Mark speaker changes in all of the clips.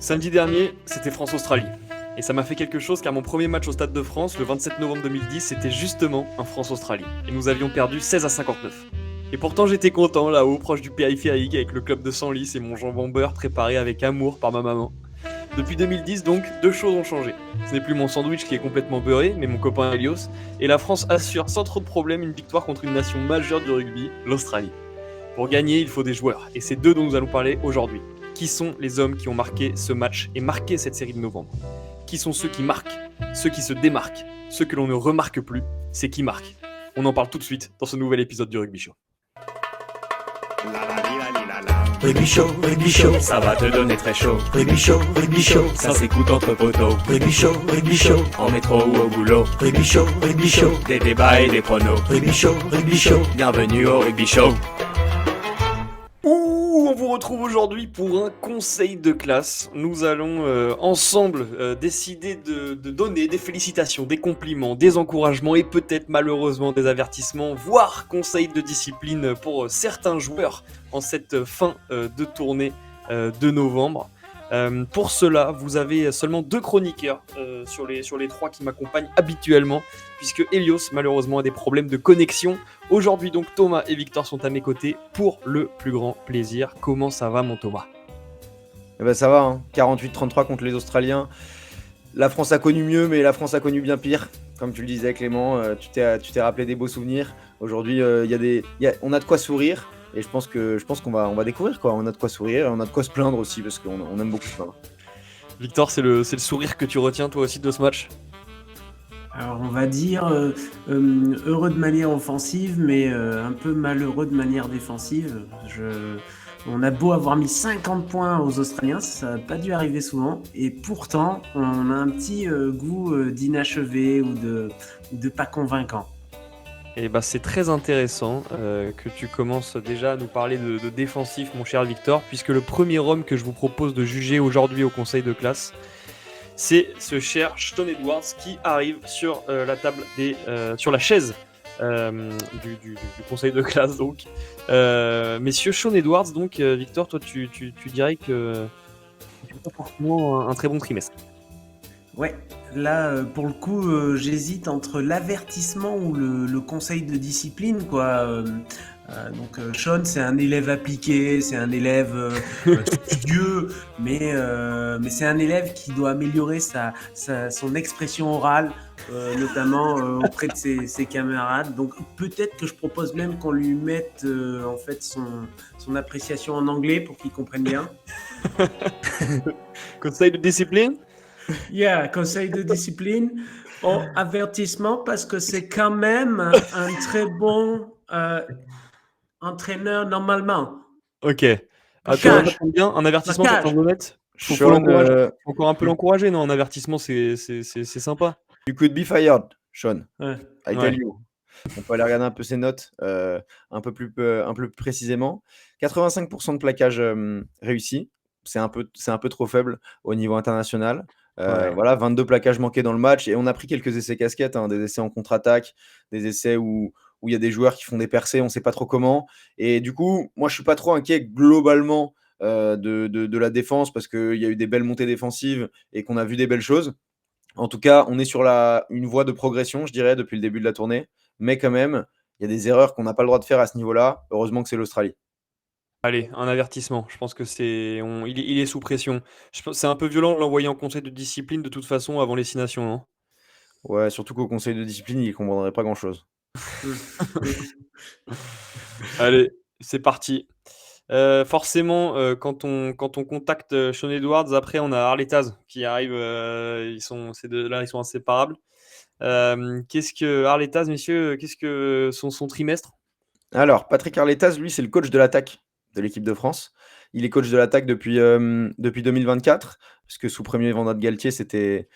Speaker 1: Samedi dernier, c'était France-Australie. Et ça m'a fait quelque chose car mon premier match au Stade de France, le 27 novembre 2010, c'était justement un France-Australie. Et nous avions perdu 16-59. Et pourtant j'étais content là-haut, proche du périphérique, avec le club de Senlis et mon jambon beurre préparé avec amour par ma maman. Depuis 2010 donc, deux choses ont changé. Ce n'est plus mon sandwich qui est complètement beurré, mais mon copain Elios, et la France assure sans trop de problème une victoire contre une nation majeure du rugby, l'Australie. Pour gagner, il faut des joueurs, et c'est d'eux dont nous allons parler aujourd'hui. Qui sont les hommes qui ont marqué ce match et marqué cette série de novembre? Qui sont ceux qui marquent? Ceux qui se démarquent? Ceux que l'on ne remarque plus? C'est qui marque? On en parle tout de suite dans ce nouvel épisode du Rugby Show.
Speaker 2: Rugby Show, ça va te donner très chaud. Rugby Show, ça s'écoute entre poteaux. Rugby Show, en métro ou au boulot. Rugby Show, des débats et des pronos. Rugby Show, bienvenue au Rugby Show.
Speaker 1: Ouh, on vous retrouve aujourd'hui pour un conseil de classe. Nous allons ensemble décider de donner des félicitations, des compliments, des encouragements et peut-être malheureusement des avertissements, voire conseils de discipline pour certains joueurs en cette fin de tournée de novembre. Pour cela, vous avez seulement 2 chroniqueurs sur les 3 qui m'accompagnent habituellement, puisque Elios malheureusement a des problèmes de connexion. Aujourd'hui donc Thomas et Victor sont à mes côtés pour le plus grand plaisir. Comment ça va mon Thomas?
Speaker 3: Eh ben ça va, hein. 48-33 contre les Australiens. La France a connu mieux, mais la France a connu bien pire. Comme tu le disais Clément, tu t'es rappelé des beaux souvenirs. Aujourd'hui, on a de quoi sourire. Et je pense qu'on va découvrir quoi. On a de quoi sourire et on a de quoi se plaindre aussi parce qu'on aime beaucoup se plaindre.
Speaker 1: Victor, c'est le sourire que tu retiens toi aussi de ce match?
Speaker 4: Alors on va dire heureux de manière offensive, mais un peu malheureux de manière défensive. On a beau avoir mis 50 points aux Australiens, ça n'a pas dû arriver souvent, et pourtant on a un petit goût d'inachevé ou de pas convaincant.
Speaker 1: Et bah c'est très intéressant que tu commences déjà à nous parler de défensif, mon cher Victor, puisque le premier homme que je vous propose de juger aujourd'hui au conseil de classe, c'est ce cher Shaun Edwards qui arrive sur la table sur la chaise du conseil de classe. Donc, messieurs, Shaun Edwards, donc Victor, toi tu dirais que tu fais pas forcément un très bon trimestre.
Speaker 4: Ouais, là pour le coup j'hésite entre l'avertissement ou le conseil de discipline quoi. Donc Shaun c'est un élève appliqué, c'est un élève studieux, mais c'est un élève qui doit améliorer son expression orale, notamment auprès de ses camarades. Donc peut-être que je propose même qu'on lui mette en fait son appréciation en anglais pour qu'il comprenne bien.
Speaker 1: Conseil de discipline?
Speaker 4: Conseil de discipline ou avertissement parce que c'est quand même un très bon entraîneur normalement.
Speaker 1: Ok. Toi,
Speaker 4: Marquage.
Speaker 1: t'aimes bien un avertissement pour
Speaker 4: Marquage.
Speaker 1: être honnête? Faut
Speaker 3: Shaun,
Speaker 1: l'encourager. Faut encore un peu l'encourager, non? Un avertissement, c'est sympa.
Speaker 3: you could be fired, Shaun.
Speaker 4: Ouais.
Speaker 3: I tell you. On peut aller regarder un peu ses notes un peu plus précisément. 85% de plaquage réussi. C'est un peu trop faible au niveau international.
Speaker 1: Ouais.
Speaker 3: Voilà, 22 plaquages manqués dans le match. Et on a pris quelques essais casquettes, hein, des essais en contre-attaque, des essais où il y a des joueurs qui font des percées, on ne sait pas trop comment. Et du coup, moi, je ne suis pas trop inquiet globalement de la défense parce qu'il y a eu des belles montées défensives et qu'on a vu des belles choses. En tout cas, on est sur une voie de progression, je dirais, depuis le début de la tournée. Mais quand même, il y a des erreurs qu'on n'a pas le droit de faire à ce niveau-là. Heureusement que c'est l'Australie.
Speaker 1: Allez, un avertissement. Je pense que il est sous pression. Je pense c'est un peu violent de l'envoyer en conseil de discipline de toute façon avant les 6 nations, non?
Speaker 3: Ouais, surtout qu'au conseil de discipline, il ne comprendrait pas grand-chose.
Speaker 1: Allez, c'est parti. Forcément, quand on contacte Shaun Edwards, après on a Arletaz qui arrive. Ces deux-là, ils sont inséparables. Qu'est-ce que Arletaz, messieurs, qu'est-ce que son trimestre?
Speaker 3: Alors, Patrick Arletaz, lui, c'est le coach de l'attaque de l'équipe de France. Il est coach de l'attaque depuis 2024, puisque sous premier mandat de Galtier, c'était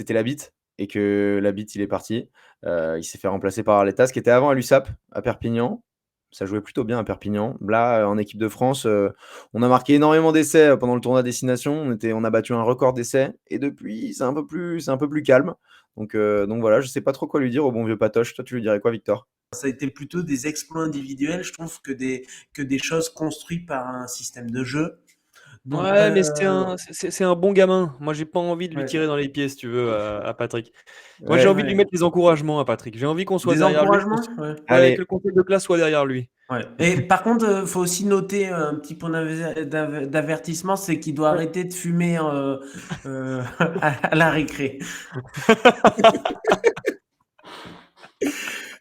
Speaker 3: la bite, et que la bite, il est parti. Il s'est fait remplacer par Arletaz, qui était avant à l'USAP, à Perpignan. Ça jouait plutôt bien à Perpignan. Là, en équipe de France, on a marqué énormément d'essais pendant le tournoi Destination. On a battu un record d'essais, et depuis, c'est un peu plus calme. Donc voilà, je ne sais pas trop quoi lui dire au bon vieux Patoche. Toi, tu lui dirais quoi, Victor?
Speaker 4: Ça a été plutôt des exploits individuels, je trouve, que des choses construites par un système de jeu. Bon,
Speaker 1: Ouais, mais c'est un bon gamin. Moi, j'ai pas envie de lui
Speaker 4: ouais.
Speaker 1: tirer dans les pieds, si tu veux, à Patrick. Moi, j'ai
Speaker 3: Ouais,
Speaker 1: envie de lui
Speaker 4: Ouais.
Speaker 1: mettre les encouragements à Patrick. J'ai envie qu'on soit
Speaker 4: Des
Speaker 1: derrière lui,
Speaker 4: encouragements? Ouais.
Speaker 1: ouais, que
Speaker 3: allez,
Speaker 1: le conseil de classe soit derrière lui.
Speaker 4: Ouais. Et par contre, faut aussi noter un petit point d'avertissement, c'est qu'il doit arrêter de fumer à la récré.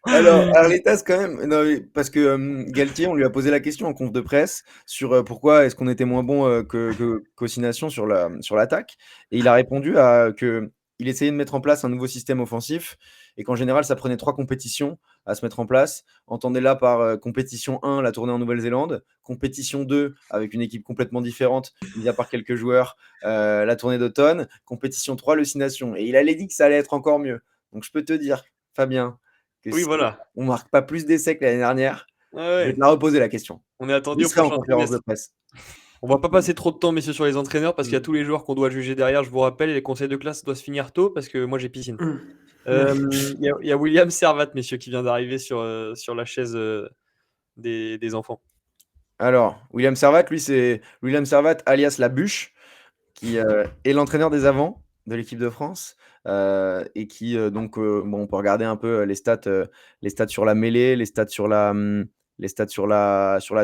Speaker 3: alors Arletas quand même, non, mais parce que Galtier, on lui a posé la question en conf de presse sur pourquoi est-ce qu'on était moins bon qu'Aussi Nation sur l'attaque, et il a répondu que il essayait de mettre en place un nouveau système offensif et qu'en général ça prenait 3 compétitions à se mettre en place. Entendez là par compétition 1, la tournée en Nouvelle-Zélande, compétition 2 avec une équipe complètement différente, mis à part quelques joueurs, la tournée d'automne, compétition 3, le 6 Nations. Et il allait dit que ça allait être encore mieux. Donc je peux te dire, Fabien, que
Speaker 1: Oui,
Speaker 3: si
Speaker 1: voilà.
Speaker 3: on marque pas plus d'essais que l'année dernière,
Speaker 1: Ouais,
Speaker 3: je vais
Speaker 1: ouais.
Speaker 3: te la reposer la question.
Speaker 1: On est attendu
Speaker 3: Il
Speaker 1: au
Speaker 3: serait en
Speaker 1: prochain
Speaker 3: conférence de
Speaker 1: trimestre.
Speaker 3: presse.
Speaker 1: On va pas passer trop de temps, messieurs, sur les entraîneurs parce qu'il y a
Speaker 4: Mm.
Speaker 1: tous les joueurs qu'on doit juger derrière. Je vous rappelle, et les conseils de classe doivent se finir tôt parce que moi j'ai piscine.
Speaker 4: Mm.
Speaker 1: Il y a William Servat, messieurs, qui vient d'arriver sur la chaise des enfants.
Speaker 3: Alors, William Servat, lui, c'est William Servat alias La Bûche, qui est l'entraîneur des avants de l'équipe de France et qui, bon, on peut regarder un peu les stats sur la mêlée, les stats sur la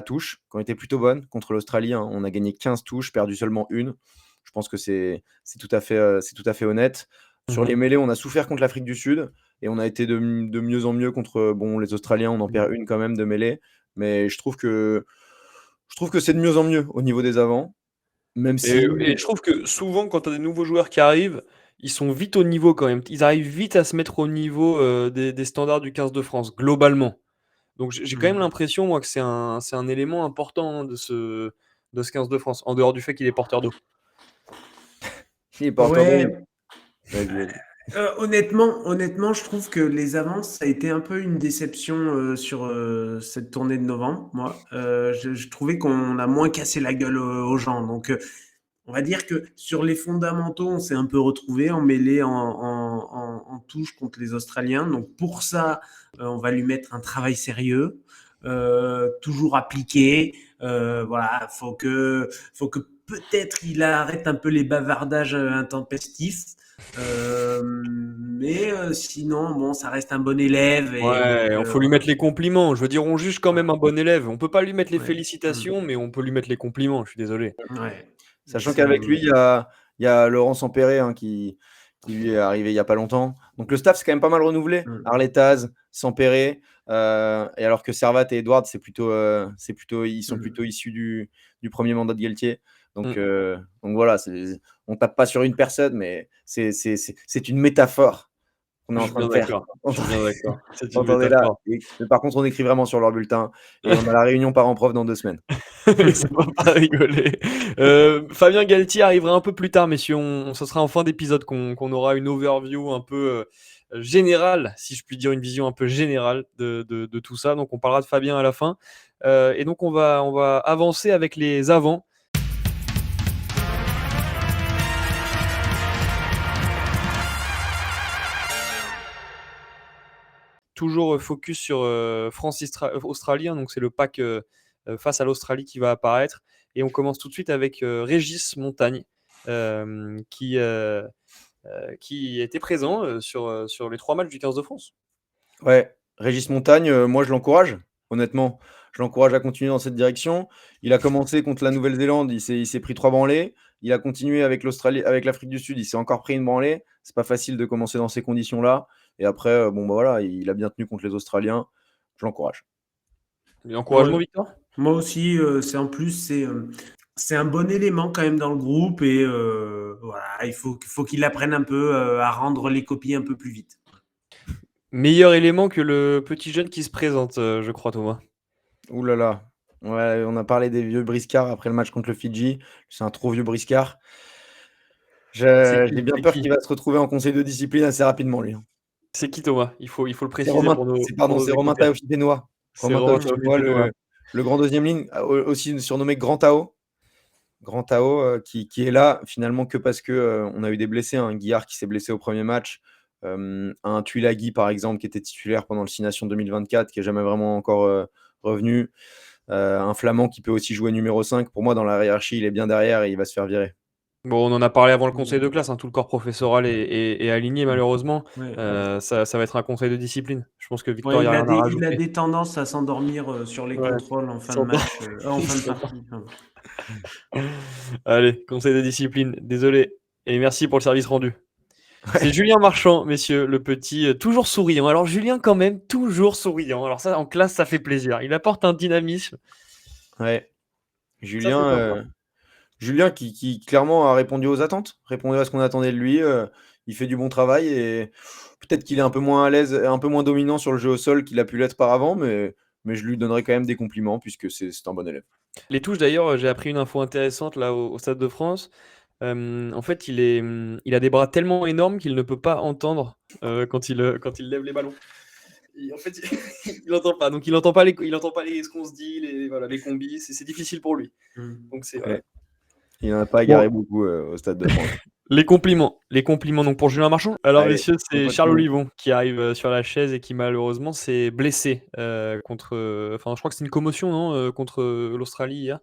Speaker 3: touche, qui ont été plutôt bonnes contre l'Australie, hein. On a gagné 15 touches, perdu seulement une. Je pense que c'est tout à fait honnête. Sur les mêlées, on a souffert contre l'Afrique du Sud et on a été de mieux en mieux contre bon, les Australiens. On en perd une quand même de mêlée, mais je trouve que c'est de mieux en mieux au niveau des avants, même si
Speaker 1: Et je trouve que souvent, quand tu as des nouveaux joueurs qui arrivent, ils sont vite au niveau quand même. Ils arrivent vite à se mettre au niveau des standards du 15 de France, globalement. Donc j'ai quand même
Speaker 4: Mm.
Speaker 1: l'impression, moi, que c'est un élément important, hein, de ce 15 de France, en dehors du fait qu'il est porteur d'eau.
Speaker 3: il est porteur de
Speaker 4: Ouais,
Speaker 3: jeu. Vas-y, vas-y.
Speaker 4: honnêtement, je trouve que les avances, ça a été un peu une déception sur cette tournée de novembre. Moi, je trouvais qu'on a moins cassé la gueule aux gens. Donc, on va dire que sur les fondamentaux, on s'est un peu retrouvé en mêlée, en touche contre les Australiens. Donc, pour ça, on va lui mettre un travail sérieux, toujours appliqué. Voilà, faut que peut-être il arrête un peu les bavardages intempestifs. Mais sinon, bon, ça reste un bon élève et donc,
Speaker 1: Ouais, il faut lui mettre les compliments. Je veux dire, on juge quand même un bon élève. On peut pas lui mettre les
Speaker 4: ouais,
Speaker 1: félicitations, mais on peut lui mettre les compliments. Je suis désolé.
Speaker 4: ouais,
Speaker 3: Sachant
Speaker 4: c'est,
Speaker 3: qu'avec lui, il y a Laurent Sampéré, hein, qui lui est arrivé il y a pas longtemps. Donc le staff, c'est quand même pas mal renouvelé.
Speaker 4: mm,
Speaker 3: Arletaz, Sampéré, et alors que Servat et Edward, ils sont
Speaker 4: mm.
Speaker 3: plutôt issus du premier mandat de Galtier. Donc,
Speaker 1: Mm.
Speaker 3: voilà, on tape pas sur une personne, mais c'est une métaphore qu'on est
Speaker 1: Je
Speaker 3: en
Speaker 1: suis
Speaker 3: train
Speaker 1: bien
Speaker 3: de faire.
Speaker 1: d'accord. Je suis bien d'accord. C'est une
Speaker 3: Entendez là.
Speaker 1: métaphore.
Speaker 3: Mais par contre, on écrit vraiment sur leur bulletin et on a la réunion parents-prof dans 2 semaines.
Speaker 1: Ça va pas rigoler. Fabien Galtier arrivera un peu plus tard, messieurs. Ce sera en fin d'épisode qu'on aura une overview un peu générale, si je puis dire, une vision un peu générale de tout ça. Donc on parlera de Fabien à la fin. Et donc on va avancer avec les avants. Toujours focus sur France-Australie, hein, donc c'est le pack face à l'Australie qui va apparaître. Et on commence tout de suite avec Régis Montagne, qui était présent sur les 3 matchs du 15 de France.
Speaker 3: Ouais, Régis Montagne, moi je l'encourage, honnêtement. Je l'encourage à continuer dans cette direction. Il a commencé contre la Nouvelle-Zélande, il s'est pris 3 branlées. Il a continué avec l'Australie, avec l'Afrique du Sud, il s'est encore pris une branlée. C'est pas facile de commencer dans ces conditions-là. Et après, bon bah voilà, il a bien tenu contre les Australiens. Je l'encourage.
Speaker 1: Et
Speaker 4: Ouais.
Speaker 1: encouragement, Victor.
Speaker 4: Moi aussi, c'est en plus, c'est un bon élément quand même dans le groupe et voilà, il faut qu'il apprenne un peu à rendre les copies un peu plus vite.
Speaker 1: Meilleur élément que le petit jeune qui se présente, je crois, Thomas.
Speaker 3: Ouh là là. Ouais, on a parlé des vieux briscards après le match contre le Fidji. C'est un trop vieux briscard.
Speaker 1: C'est
Speaker 3: J'ai
Speaker 1: qui
Speaker 3: bien
Speaker 1: C'est
Speaker 3: peur
Speaker 1: qui
Speaker 3: qu'il va se retrouver en conseil de discipline assez rapidement, lui, hein.
Speaker 1: C'est qui, Thomas? Il faut le
Speaker 3: C'est
Speaker 1: préciser
Speaker 3: Romain,
Speaker 1: pour nos,
Speaker 3: c'est
Speaker 1: pour
Speaker 3: pardon,
Speaker 1: nos
Speaker 3: c'est Romain
Speaker 1: écouteurs.
Speaker 3: Taofifénois.
Speaker 1: C'est
Speaker 3: Romain
Speaker 1: Romain
Speaker 3: Taofifénois,
Speaker 1: Taofifénois.
Speaker 3: le grand deuxième ligne, aussi surnommé Grand Tao. Grand Tao, qui est là finalement que parce que on a eu des blessés. Un Guillard qui s'est blessé au premier match, un Tuilagi par exemple qui était titulaire pendant le 6 Nations 2024, qui est jamais vraiment encore revenu. Un Flamand qui peut aussi jouer numéro 5. Pour moi, dans la hiérarchie, il est bien derrière et il va se faire virer.
Speaker 1: Bon, on en a parlé avant le conseil de classe, hein, tout le corps professoral est aligné malheureusement.
Speaker 4: Ouais.
Speaker 1: Ça va être un conseil de discipline. Je pense que Victor,
Speaker 4: Ouais,
Speaker 1: il y a rien à
Speaker 4: il a
Speaker 1: rajouter.
Speaker 4: des tendances à s'endormir sur les
Speaker 1: Ouais,
Speaker 4: contrôles en fin de
Speaker 1: sans doute.
Speaker 4: match, en fin de partie. Pardon.
Speaker 1: Allez, conseil de discipline, désolé. Et merci pour le service rendu. C'est
Speaker 3: Ouais.
Speaker 1: Julien Marchand, messieurs, le petit, toujours souriant. Alors Julien, quand même, toujours souriant. Alors ça, en classe, ça fait plaisir. Il apporte un dynamisme.
Speaker 3: Ouais.
Speaker 1: Ça, c'est
Speaker 3: Julien,
Speaker 1: sympa.
Speaker 3: Julien qui clairement a répondu aux attentes, répondu à ce qu'on attendait de lui. Il fait du bon travail et peut-être qu'il est un peu moins à l'aise, un peu moins dominant sur le jeu au sol qu'il a pu l'être par avant, mais je lui donnerai quand même des compliments puisque c'est un bon élève.
Speaker 1: Les touches, d'ailleurs, j'ai appris une info intéressante là au Stade de France. En fait, il a des bras tellement énormes qu'il ne peut pas entendre quand il lève les ballons. En fait, il n'entend pas. Donc, il entend pas ce qu'on se dit, les combis. C'est difficile pour lui. Donc, c'est voilà.
Speaker 3: Ouais. Il n'en a pas
Speaker 1: Bon,
Speaker 3: égaré beaucoup au Stade de France.
Speaker 1: les compliments. Les compliments donc pour Julien Marchand. Alors,
Speaker 3: Allez,
Speaker 1: messieurs,
Speaker 3: on
Speaker 1: c'est Charles
Speaker 3: continue.
Speaker 1: Olivon qui arrive sur la chaise et qui malheureusement s'est blessé contre. Enfin, je crois que c'est une commotion, non, contre l'Australie hier.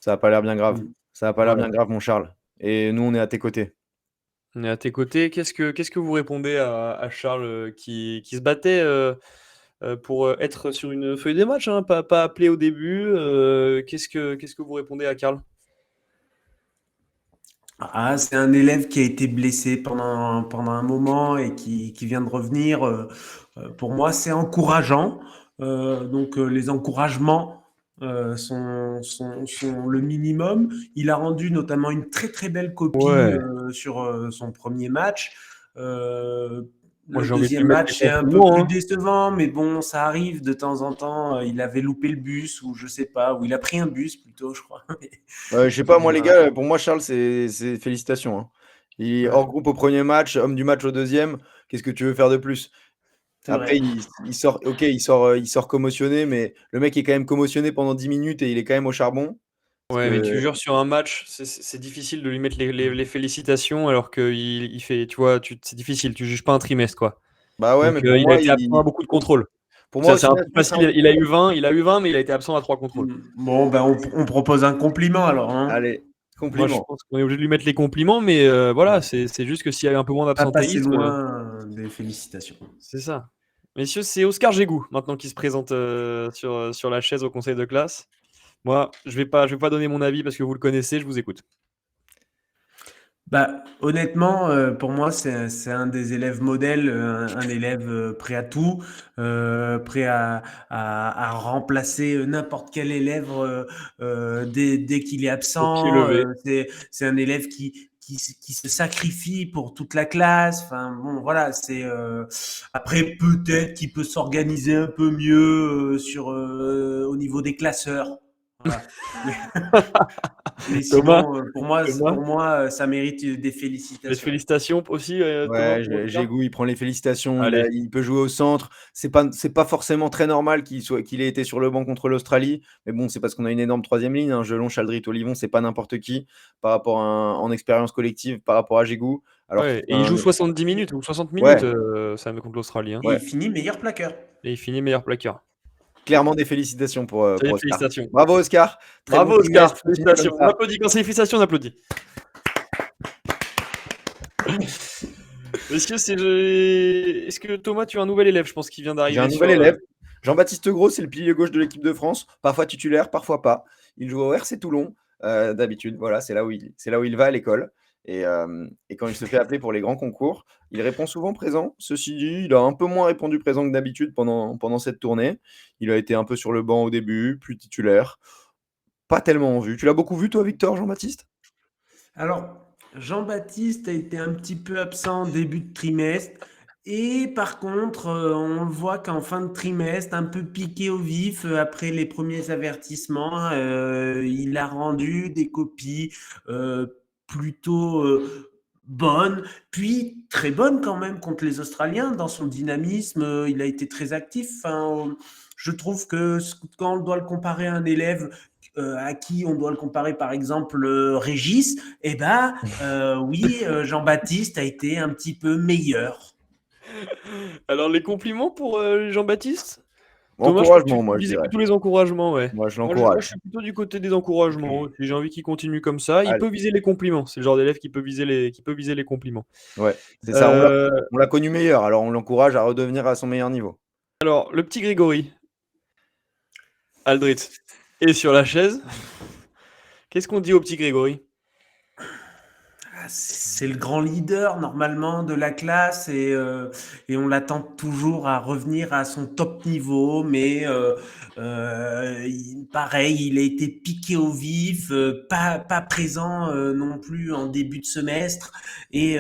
Speaker 3: Ça n'a pas l'air bien grave.
Speaker 4: Mm.
Speaker 3: Ça n'a pas l'air
Speaker 1: Voilà.
Speaker 3: bien grave, mon Charles. Et nous, on est à tes côtés.
Speaker 1: On est à tes côtés. Qu'est-ce que vous répondez à Charles qui se battait pour être sur une feuille des matchs, hein, pas appelé au début. Qu'est-ce que vous répondez à Karl?
Speaker 4: Ah, c'est un élève qui a été blessé pendant un moment et qui vient de revenir. Pour moi, c'est encourageant. Donc, les encouragements sont le minimum. Il a rendu notamment une très très belle copie
Speaker 1: Ouais.
Speaker 4: sur son premier match. Euh,
Speaker 1: Moi,
Speaker 4: le
Speaker 1: j'ai envie de
Speaker 4: deuxième
Speaker 1: lui mettre les
Speaker 4: match est un peu
Speaker 1: compliments,
Speaker 4: plus
Speaker 1: hein.
Speaker 4: décevant, mais bon, ça arrive de temps en temps. Il avait loupé le bus ou je sais pas, ou il a pris un bus plutôt, je crois.
Speaker 3: Je sais pas, moi, les gars, pour moi, Charles, c'est félicitations, hein. Il est
Speaker 4: Ouais,
Speaker 3: hors groupe au premier match, homme du match au deuxième. Qu'est-ce que tu veux faire de plus?
Speaker 4: c'est
Speaker 3: Après,
Speaker 4: vrai.
Speaker 3: il sort, ok, il sort commotionné, mais le mec est quand même commotionné pendant 10 minutes et il est quand même au charbon. Parce
Speaker 1: Ouais, mais tu
Speaker 3: que,
Speaker 1: jures sur un match, c'est difficile de lui mettre les félicitations alors qu'il fait, tu vois, c'est difficile, tu juges pas un trimestre, quoi.
Speaker 3: bah ouais,
Speaker 1: Donc
Speaker 3: mais pour
Speaker 1: il a
Speaker 3: moi,
Speaker 1: été absent à beaucoup de contrôles.
Speaker 3: pour moi,
Speaker 1: Ça,
Speaker 3: au
Speaker 1: c'est un
Speaker 3: final,
Speaker 1: peu
Speaker 3: ça, c'est
Speaker 1: facile. Il a eu 20, mais il a été absent à 3 contrôles.
Speaker 4: Bon, ben on propose un compliment alors, hein.
Speaker 3: allez,
Speaker 1: Moi, je
Speaker 3: compliment.
Speaker 1: pense qu'on est obligé de lui mettre les compliments, mais voilà, c'est juste que s'il y avait un peu moins
Speaker 4: Pas passer
Speaker 1: d'absentéisme,
Speaker 4: loin des félicitations.
Speaker 1: c'est ça. Messieurs, c'est Oscar Gégou maintenant qui se présente sur la chaise au conseil de classe. Moi, je vais pas donner mon avis parce que vous le connaissez, je vous écoute.
Speaker 4: Bah, honnêtement, pour moi, c'est un des élèves modèles, un élève prêt à tout, prêt à remplacer n'importe quel élève dès qu'il est
Speaker 1: Au pied
Speaker 4: absent.
Speaker 1: levé.
Speaker 4: C'est un élève qui se sacrifie pour toute la classe. Enfin, bon, voilà, après, peut-être qu'il peut s'organiser un peu mieux au niveau des classeurs. Voilà. Mais
Speaker 1: Thomas,
Speaker 4: sinon,
Speaker 1: Thomas,
Speaker 4: pour moi, ça mérite des
Speaker 1: les
Speaker 4: félicitations.
Speaker 1: félicitations aussi, Thomas,
Speaker 3: Ouais,
Speaker 1: pour Oscar.
Speaker 3: Gégou, il prend les félicitations,
Speaker 1: Allez.
Speaker 3: il peut jouer au centre. C'est pas forcément très normal qu'il ait été sur le banc contre l'Australie, mais bon, c'est parce qu'on a une énorme troisième ligne, hein. Jelon, Chaldrit, Olivon, c'est pas n'importe qui par rapport en expérience collective par rapport à Gégou. Alors qu'il
Speaker 1: Ouais,
Speaker 3: fait
Speaker 1: et il joue 70 minutes ou 60 minutes,
Speaker 3: ouais,
Speaker 1: Sam, contre l'Australie, hein.
Speaker 4: Et il
Speaker 3: ouais,
Speaker 4: finit meilleur plaqueur.
Speaker 1: Et il finit meilleur plaqueur.
Speaker 3: clairement des félicitations
Speaker 1: Ça y
Speaker 3: pour
Speaker 1: est,
Speaker 3: Oscar.
Speaker 1: félicitations.
Speaker 3: Bravo Oscar, très bon
Speaker 1: Bravo Oscar,
Speaker 3: trimestre, continue comme
Speaker 1: félicitations. On
Speaker 3: ça.
Speaker 1: applaudit quand c'est les félicitations, on applaudit. Messieurs, est-ce que Thomas, tu as un nouvel élève, je pense, qui vient
Speaker 3: J'ai un
Speaker 1: d'arriver
Speaker 3: nouvel élève. Jean-Baptiste Gros, c'est le pilier gauche de l'équipe de France, parfois titulaire, parfois pas. Il joue au RC Toulon, d'habitude. Voilà, c'est là où il va à l'école. Et quand il se fait appeler pour les grands concours, il répond souvent présent. Ceci dit, il a un peu moins répondu présent que d'habitude pendant cette tournée. Il a été un peu sur le banc au début, puis titulaire. Pas tellement en vue. Tu l'as beaucoup vu, toi, Victor, Jean-Baptiste?
Speaker 4: Alors, Jean-Baptiste a été un petit peu absent en début de trimestre. Et par contre, on le voit qu'en fin de trimestre, un peu piqué au vif après les premiers avertissements, il a rendu des copies euh, plutôt bonnes, puis très bonnes quand même contre les Australiens. Dans son dynamisme, il a été très actif. Enfin, je trouve que quand on doit le comparer à un élève à qui on doit le comparer, par exemple, Régis, eh ben, oui, Jean-Baptiste a été un petit peu meilleur.
Speaker 1: Alors, les compliments pour Jean-Baptiste? Thomas, je crois que tu
Speaker 3: Encouragement, moi, je
Speaker 1: visais
Speaker 3: dirais.
Speaker 1: plutôt les encouragements, ouais.
Speaker 3: Moi, je
Speaker 1: Moi, je
Speaker 3: l'encourage.
Speaker 1: suis plutôt du côté des encouragements aussi. J'ai envie qu'il continue comme ça. Il
Speaker 3: Allez,
Speaker 1: peut viser les compliments. C'est le genre d'élève qui peut viser les compliments.
Speaker 3: ouais, c'est ça.
Speaker 1: Euh,
Speaker 3: On l'a connu meilleur, alors on l'encourage à redevenir à son meilleur niveau.
Speaker 1: alors, le petit Grégory, Aldrit, est sur la chaise. Qu'est-ce qu'on dit au petit Grégory?
Speaker 4: C'est le grand leader normalement de la classe et on l'attend toujours à revenir à son top niveau, mais pareil, il a été piqué au vif, pas présent non plus en début de semestre et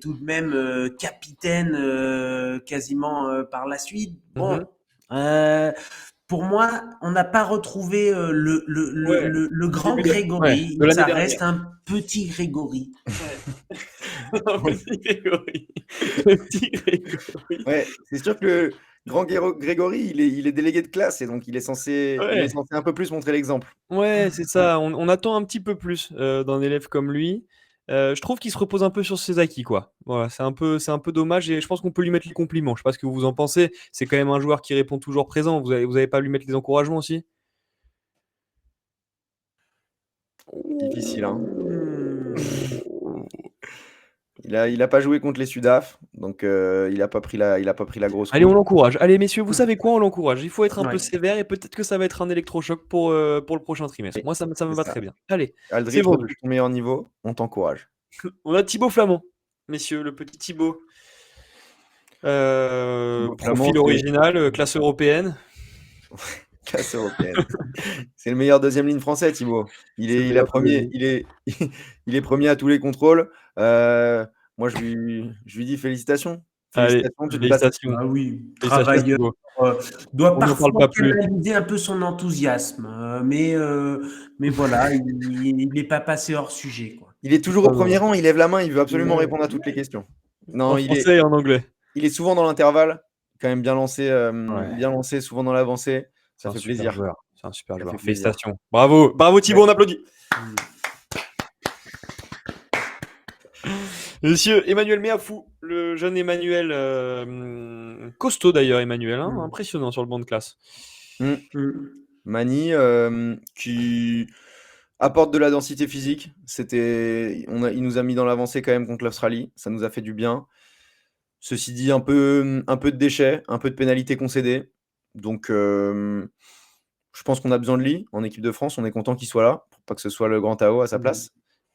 Speaker 4: tout de même capitaine quasiment par la suite. Bon,
Speaker 1: Mhm.
Speaker 4: euh, pour moi, on n'a pas retrouvé
Speaker 1: Ouais,
Speaker 4: le
Speaker 1: du
Speaker 4: grand
Speaker 1: début ouais,
Speaker 4: Grégory.
Speaker 1: de l'année
Speaker 4: Ça
Speaker 1: dernière.
Speaker 4: reste un petit Grégory.
Speaker 1: Ouais. Le petit Grégory. Le petit Grégory.
Speaker 3: Ouais, c'est sûr que le grand Grégory, il est délégué de classe et donc il est
Speaker 1: Ouais.
Speaker 3: censé un peu plus montrer l'exemple.
Speaker 1: Ouais, c'est ça. On attend un petit peu plus d'un élève comme lui. Je trouve qu'il se repose un peu sur ses acquis, quoi. Voilà, c'est un peu dommage et je pense qu'on peut lui mettre les compliments. Je sais pas ce que vous en pensez. C'est quand même un joueur qui répond toujours présent. Vous avez pas à lui mettre les encouragements aussi?
Speaker 3: Difficile, hein.
Speaker 4: Hmm.
Speaker 3: Il a pas joué contre les Sudaf, donc il a pas pris la grosse
Speaker 1: Allez, on
Speaker 3: coupe.
Speaker 1: l'encourage. Allez, messieurs, vous savez quoi? On l'encourage. Il faut être un peu
Speaker 4: Ouais.
Speaker 1: sévère et peut-être que ça va être un électrochoc pour le prochain trimestre.
Speaker 3: Oui,
Speaker 1: Moi, ça me
Speaker 3: c'est
Speaker 1: va
Speaker 3: ça.
Speaker 1: très bien. Allez, c'est
Speaker 3: Aldrit, retrouve
Speaker 1: vendu.
Speaker 3: ton meilleur niveau, on t'encourage.
Speaker 1: On a Thibaut Flamand, messieurs, le petit Thibaut.
Speaker 3: Thibaut Flamand,
Speaker 1: Profil
Speaker 3: c'est
Speaker 1: original, classe européenne.
Speaker 3: classe européenne. C'est le meilleur deuxième ligne français, Thibaut. Il
Speaker 1: C'est
Speaker 3: est
Speaker 1: le
Speaker 3: il a
Speaker 1: meilleur
Speaker 3: premier,
Speaker 1: deuxième.
Speaker 3: il est il est 1er à tous les contrôles. Moi, je lui dis félicitations.
Speaker 1: Allez,
Speaker 3: Félicitations, tu te places.
Speaker 1: félicitations.
Speaker 4: Ah oui,
Speaker 1: Félicitations,
Speaker 4: travailleur.
Speaker 1: Thibaut.
Speaker 4: Doit
Speaker 1: On n'en parle
Speaker 4: parfois
Speaker 1: pas plus.
Speaker 4: canaliser un peu son enthousiasme, mais voilà, il n'est pas passé hors sujet, quoi.
Speaker 3: Il est toujours au
Speaker 1: Non, non.
Speaker 3: premier rang, il lève la main, il veut absolument
Speaker 4: Ouais.
Speaker 3: répondre à toutes les questions. Non,
Speaker 1: En français et en anglais.
Speaker 3: il est souvent dans l'intervalle, quand même
Speaker 1: Ouais,
Speaker 3: bien lancé, souvent dans l'avancée.
Speaker 1: c'est
Speaker 3: Ça
Speaker 1: un
Speaker 3: fait
Speaker 1: super
Speaker 3: plaisir.
Speaker 1: joueur. C'est un super
Speaker 3: Ça fait
Speaker 1: joueur.
Speaker 3: plaisir.
Speaker 1: Félicitations. Bravo. Bravo Thibaut,
Speaker 3: Ouais.
Speaker 1: on applaudit.
Speaker 4: Mm.
Speaker 1: Monsieur Emmanuel Meafou, le jeune Emmanuel, costaud d'ailleurs Emmanuel, hein,
Speaker 4: Mm.
Speaker 1: impressionnant sur le banc de classe.
Speaker 3: Mmh.
Speaker 4: Mm.
Speaker 3: Mani, qui apporte de la densité physique. Il nous a mis dans l'avancée quand même contre l'Australie. Ça nous a fait du bien. Ceci dit, un peu de déchets, un peu de pénalités concédées. Donc, je pense qu'on a besoin de lui en équipe de France. On est content qu'il soit là, pour pas que ce soit le grand Tao à sa place.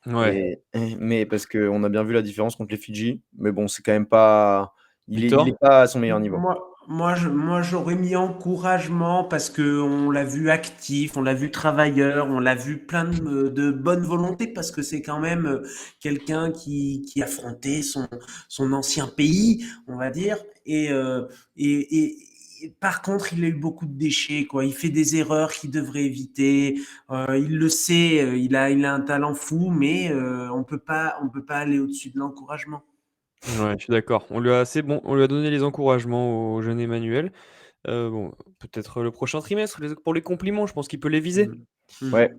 Speaker 1: Ouais.
Speaker 3: Mais parce qu'on a bien vu la différence contre les Fidji. Mais bon, c'est quand même pas. Il
Speaker 1: Victor?
Speaker 3: est pas à son meilleur niveau.
Speaker 4: Moi, j'aurais mis encouragement parce que on l'a vu actif, on l'a vu travailleur, on l'a vu plein de bonne volonté parce que c'est quand même quelqu'un qui affrontait son ancien pays, on va dire. Et par contre, il a eu beaucoup de déchets, quoi. Il fait des erreurs qu'il devrait éviter. Il le sait, il a un talent fou, mais on peut pas aller au-dessus de l'encouragement.
Speaker 1: Ouais, je suis d'accord. On lui a donné les encouragements au jeune Emmanuel. Bon, peut-être le prochain trimestre pour les compliments, je pense qu'il peut les viser.
Speaker 4: Mm. Mm.
Speaker 3: Ouais.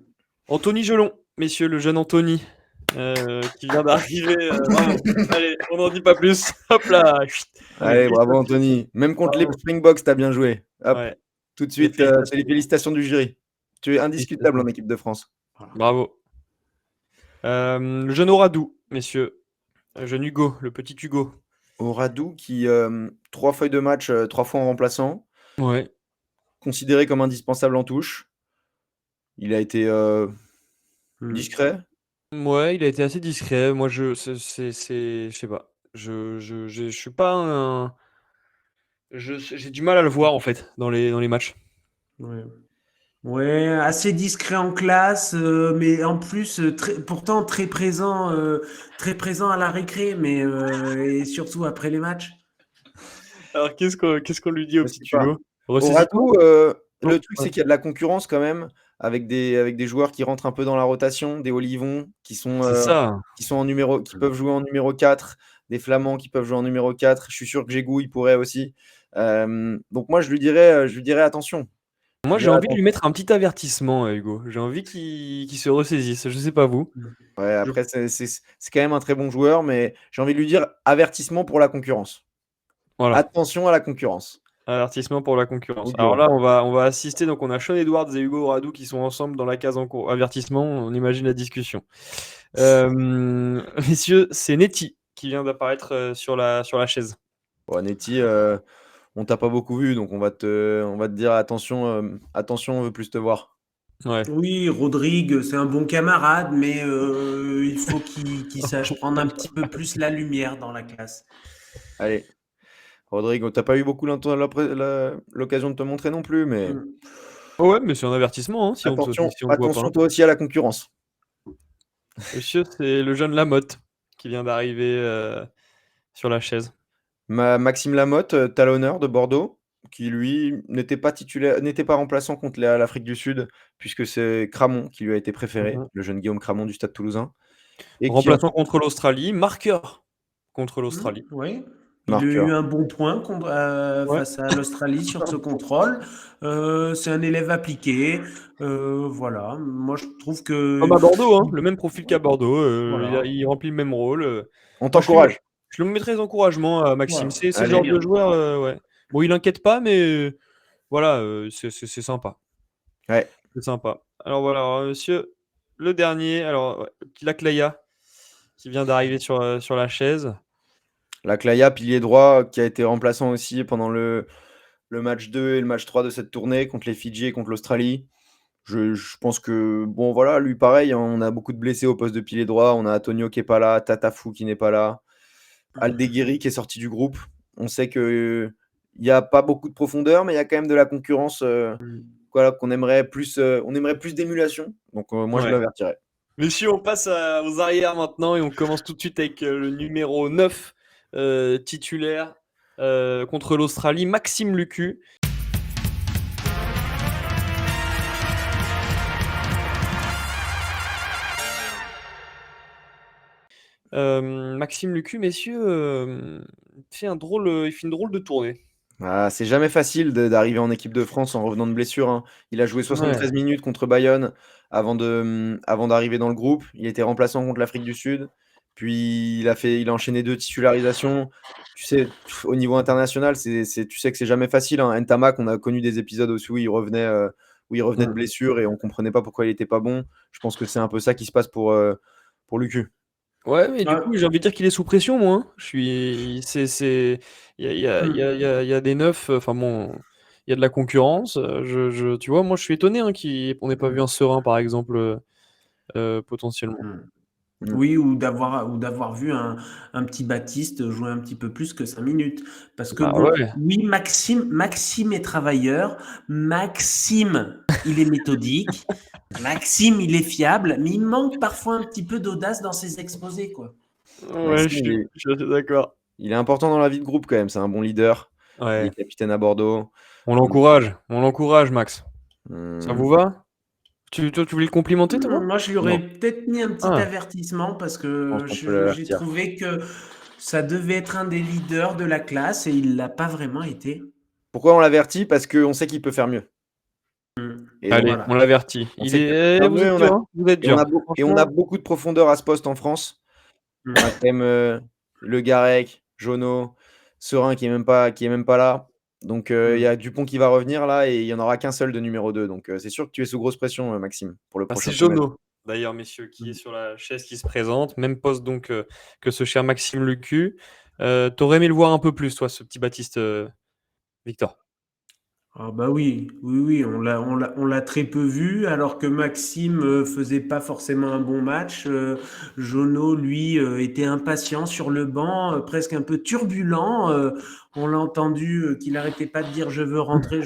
Speaker 1: Anthony Gelon, messieurs, le jeune Anthony, qui vient d'arriver, bravo. Allez, on n'en dit pas plus. Hop là, chut.
Speaker 3: Allez, bravo
Speaker 1: Félicitations.
Speaker 3: Anthony. Même contre les
Speaker 4: Bravo.
Speaker 3: Springboks, tu as bien joué. Hop,
Speaker 1: Ouais,
Speaker 3: tout de
Speaker 1: et
Speaker 3: suite, c'est les
Speaker 1: félicitations.
Speaker 3: félicitations du jury. Tu es indiscutable en
Speaker 1: Félicitations.
Speaker 3: équipe de France.
Speaker 4: Voilà.
Speaker 1: Bravo. Le jeune Oradou, messieurs. Le jeune Hugo, le petit Hugo.
Speaker 3: Oradou qui, 3 feuilles de match, 3 fois en remplaçant,
Speaker 1: Ouais.
Speaker 3: considéré comme indispensable en touche. Il a été,
Speaker 4: Mm.
Speaker 3: discret.
Speaker 1: Ouais, il a été assez discret. Moi, je sais pas. Je suis pas un. J'ai du mal à le voir en fait dans les matchs.
Speaker 4: Ouais. Ouais, assez discret en classe, mais en plus pourtant très présent à la récré, et surtout après les matchs.
Speaker 1: Alors qu'est-ce qu'on lui dit au
Speaker 3: Je
Speaker 1: petit
Speaker 3: sais pas.
Speaker 1: Hugo? Ressaisis-toi?
Speaker 3: Oradou,
Speaker 1: Non?
Speaker 3: le truc,
Speaker 1: Ouais.
Speaker 3: c'est qu'il y a de la concurrence quand même avec des joueurs qui rentrent un peu dans la rotation, des Olivon
Speaker 1: C'est ça.
Speaker 3: qui peuvent jouer en numéro 4, des Flamands qui peuvent jouer en numéro 4. Je suis sûr que Djegou, il pourrait aussi. Donc moi, je lui dirais attention. Je
Speaker 1: Moi,
Speaker 3: lui
Speaker 1: j'ai
Speaker 3: dirais
Speaker 1: envie de lui
Speaker 3: attention.
Speaker 1: mettre un petit avertissement, Hugo. J'ai envie qu'il se ressaisisse. Je sais pas vous.
Speaker 3: Ouais,
Speaker 4: Je-
Speaker 3: après, c'est quand même un très bon joueur, mais j'ai envie de lui dire avertissement pour la concurrence.
Speaker 1: Voilà.
Speaker 3: Attention à la concurrence.
Speaker 1: Avertissement pour la concurrence.
Speaker 3: Audio.
Speaker 1: Alors là, on va assister. Donc, on a Sean Edwards et Hugo Radou qui sont ensemble dans la case avertissement. On imagine la discussion. Messieurs, c'est Netty qui vient d'apparaître sur la chaise.
Speaker 3: Bon, Netty, on t'a pas beaucoup vu, donc on va te dire attention, attention, on veut plus te voir.
Speaker 1: Ouais.
Speaker 4: Oui, Rodrigue, c'est un bon camarade, mais il faut qu'il sache prendre un petit peu plus la lumière dans la classe.
Speaker 3: Allez, Rodrigue, t'as pas eu beaucoup l'occasion de te montrer non plus, mais
Speaker 4: Mm.
Speaker 1: Oh ouais, mais c'est un avertissement hein, si on
Speaker 3: attention,
Speaker 1: te voit pas.
Speaker 3: attention toi aussi à la concurrence.
Speaker 1: Monsieur, c'est le jeune Lamotte qui vient d'arriver sur la chaise.
Speaker 3: Maxime Lamotte, talonneur de Bordeaux, qui lui n'était pas titulaire, n'était pas remplaçant contre l'Afrique du Sud, puisque c'est Cramon qui lui a été préféré,
Speaker 1: Mhm.
Speaker 3: le jeune Guillaume Cramon du Stade Toulousain. Et qui
Speaker 1: Remplaçant contre l'Australie, marqueur contre l'Australie.
Speaker 4: Oui, il a
Speaker 3: marqueur.
Speaker 4: eu un bon point
Speaker 1: Ouais.
Speaker 4: face à l'Australie sur ce contrôle. C'est un élève appliqué. Voilà, moi je trouve que
Speaker 1: Comme à Bordeaux, hein, le même profil qu'à Bordeaux.
Speaker 4: voilà.
Speaker 1: Il remplit le même rôle.
Speaker 3: On
Speaker 1: Moi,
Speaker 3: t'encourage.
Speaker 1: je lui mettrais des encouragements à Maxime.
Speaker 4: Voilà.
Speaker 1: C'est le
Speaker 3: Allez.
Speaker 1: genre de joueur, ouais. Bon, il inquiète pas, mais voilà, c'est sympa.
Speaker 3: Ouais.
Speaker 1: C'est sympa. Alors voilà, alors, monsieur, le dernier, alors ouais, la Claya, qui vient d'arriver sur la chaise.
Speaker 3: La Claya, pilier droit, qui a été remplaçant aussi pendant le match 2 et le match 3 de cette tournée contre les Fidji et contre l'Australie. Je pense que, bon, voilà, lui, pareil, hein, on a beaucoup de blessés au poste de pilier droit. On a Antonio qui n'est pas là, Tatafou qui n'est pas là, Aldeguerri qui est sorti du groupe. On sait qu'il n'y a pas beaucoup de profondeur, mais il y a quand même de la concurrence voilà, qu'on aimerait plus, on aimerait plus d'émulation. Donc, moi, je
Speaker 1: Ouais.
Speaker 3: l'avertirais.
Speaker 1: Messieurs, on passe aux arrières maintenant et on commence tout de suite avec le numéro 9 titulaire contre l'Australie, Maxime Lucu. Maxime Lucu, messieurs, il fait une drôle de tournée.
Speaker 3: Ah, c'est jamais facile d'arriver en équipe de France en revenant de blessure, hein. Il a joué 73
Speaker 1: Ouais.
Speaker 3: minutes contre Bayonne avant d'arriver dans le groupe. Il était remplaçant contre l'Afrique du Sud. Puis il a enchaîné 2 titularisations. Tu sais, au niveau international, tu sais que c'est jamais facile, hein. Ntamak, on a connu des épisodes aussi où il revenait de blessure et on comprenait pas pourquoi il était pas bon. Je pense que c'est un peu ça qui se passe pour Lucu.
Speaker 1: Ouais, mais du
Speaker 4: Ah,
Speaker 1: coup, j'ai envie de dire qu'il est sous pression, moi, hein. Il y a des neufs, enfin bon, il y a de la concurrence. Tu vois, moi, je suis étonné hein, qu'on n'ait pas vu un serein, par exemple, potentiellement.
Speaker 3: Mm.
Speaker 4: Oui, ou d'avoir vu un petit Baptiste jouer un petit peu plus que 5 minutes. Parce que
Speaker 1: Bah
Speaker 4: bon,
Speaker 1: ouais.
Speaker 4: oui, Maxime est travailleur, Maxime, il est méthodique, Maxime, il est fiable, mais il manque parfois un petit peu d'audace dans ses exposés, quoi.
Speaker 1: Ouais,
Speaker 3: Maxime,
Speaker 1: je suis assez d'accord.
Speaker 3: il est important dans la vie de groupe quand même. C'est un bon leader. Il
Speaker 1: Ouais.
Speaker 3: est capitaine à Bordeaux.
Speaker 1: On l'encourage, Max. Ça
Speaker 3: Hum,
Speaker 1: vous va? Tu voulais le complimenter, toi?
Speaker 4: Moi, je lui aurais
Speaker 3: non,
Speaker 4: peut-être mis un petit
Speaker 1: Ah.
Speaker 4: avertissement parce
Speaker 3: je pense
Speaker 4: que
Speaker 3: qu'on peut
Speaker 4: j'ai
Speaker 3: l'avertir.
Speaker 4: trouvé que ça devait être un des leaders de la classe et il l'a pas vraiment été.
Speaker 3: Pourquoi on l'avertit? Parce qu'on sait qu'il peut faire mieux. Et donc,
Speaker 1: Allez, on
Speaker 4: Voilà.
Speaker 1: l'avertit.
Speaker 3: on sait qu'il peut faire
Speaker 1: Vous
Speaker 3: mieux
Speaker 1: êtes dur, hein? Vous êtes dur.
Speaker 3: et on a
Speaker 1: Franchement.
Speaker 3: beaucoup de profondeur à ce poste en France. On a quand même Le Garec, Jono, Serein qui est même pas là. Donc il y a Dupont qui va revenir là et il n'y en aura qu'un seul de numéro 2. Donc c'est sûr que tu es sous grosse pression, Maxime, pour le
Speaker 1: Ah, c'est
Speaker 3: prochain semestre.
Speaker 1: Jono, d'ailleurs, messieurs, qui est sur la chaise qui se présente. Même poste donc que ce cher Maxime Lucu. T'aurais aimé le voir un peu plus, toi, ce petit Baptiste Victor.
Speaker 4: Ah bah oui, oui, oui, on l'a très peu vu, alors que Maxime faisait pas forcément un bon match. Jono, lui, était impatient sur le banc, presque un peu turbulent. On l'a entendu qu'il n'arrêtait pas de dire je veux rentrer,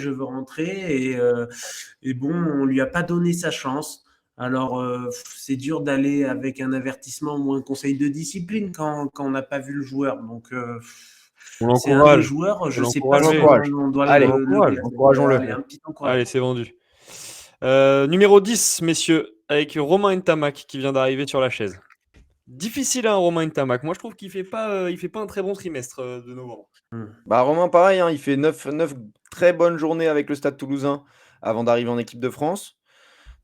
Speaker 4: et bon, on lui a pas donné sa chance. Alors, c'est dur d'aller avec un avertissement ou un conseil de discipline quand on n'a pas vu le joueur. Donc,
Speaker 1: On
Speaker 4: c'est un des
Speaker 1: l'encourage.
Speaker 4: joueurs, je
Speaker 1: Faut
Speaker 4: ne sais pas
Speaker 3: On
Speaker 4: si
Speaker 1: l'encourager.
Speaker 3: l'encourage.
Speaker 4: on doit
Speaker 1: On
Speaker 3: Allez,
Speaker 4: le
Speaker 1: l'encourage.
Speaker 4: garder.
Speaker 3: encourageons-le.
Speaker 4: Allez, un petit
Speaker 1: Allez,
Speaker 4: encouragement.
Speaker 1: c'est vendu. Numéro 10, messieurs, avec Romain Ntamak qui vient d'arriver sur la chaise. Difficile, hein, Romain Ntamak. Moi, je trouve qu'il fait pas un très bon trimestre de novembre.
Speaker 3: Bah, Romain, pareil, hein, il fait 9 très bonnes journées avec le Stade Toulousain avant d'arriver en équipe de France.